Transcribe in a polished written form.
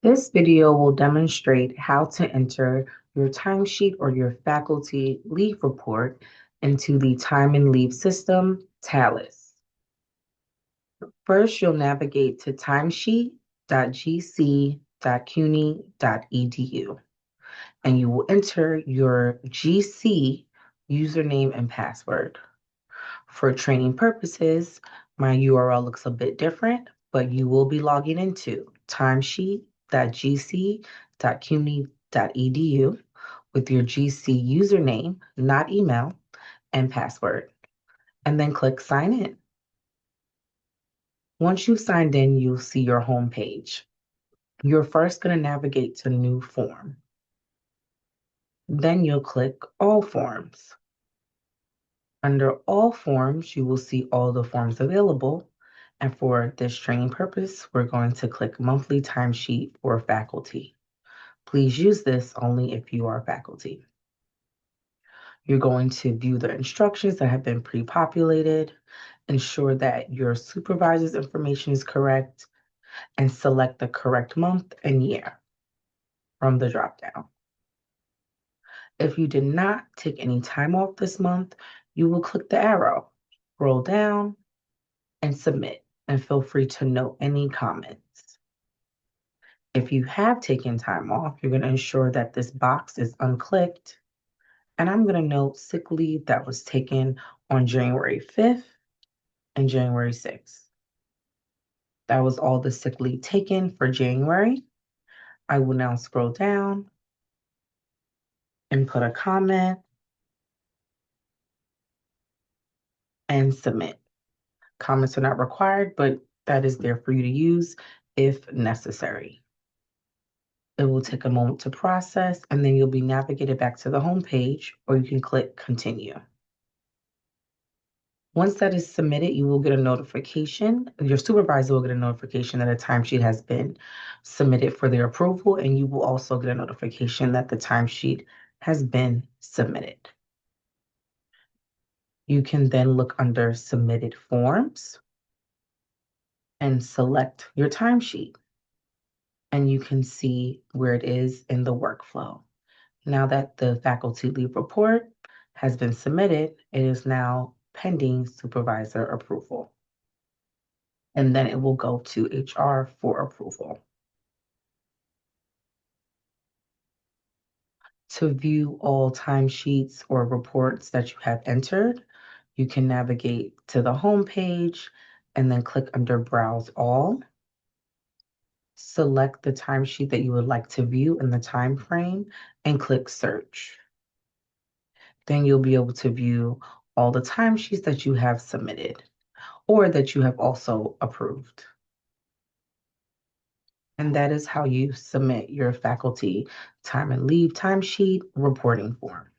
This video will demonstrate how to enter your timesheet or your faculty leave report into the time and leave system, TaLIS. First, you'll navigate to timesheet.gc.cuny.edu and you will enter your GC username and password. For training purposes, my URL looks a bit different, but you will be logging into timesheet.gc.cuny.edu with your GC username, not email, and password, and then click sign in. Once you've signed in, you'll see your home page. You're first going to navigate to new form. Then you'll click all forms. Under all forms, you will see all the forms available. And for this training purpose, we're going to click monthly timesheet for faculty. Please use this only if you are faculty. You're going to view the instructions that have been pre-populated, ensure that your supervisor's information is correct, and select the correct month and year from the dropdown. If you did not take any time off this month, you will click the arrow, scroll down, and submit, and feel free to note any comments. If you have taken time off, you're going to ensure that this box is unclicked, and I'm going to note sick leave that was taken on January 5th and January 6th. That was all the sick leave taken for January. I will now scroll down and put a comment and submit. Comments are not required, but that is there for you to use if necessary. It will take a moment to process, and then you'll be navigated back to the home page, or you can click continue. Once that is submitted, you will get a notification. Your supervisor will get a notification that a timesheet has been submitted for their approval, and you will also get a notification that the timesheet has been submitted. You can then look under submitted forms and select your timesheet, and you can see where it is in the workflow. Now that the faculty leave report has been submitted, it is now pending supervisor approval. And then it will go to HR for approval. To view all timesheets or reports that you have entered, you can navigate to the home page and then click under Browse All. Select the timesheet that you would like to view in the time frame and click Search. Then you'll be able to view all the timesheets that you have submitted or that you have also approved. And that is how you submit your faculty time and leave timesheet reporting form.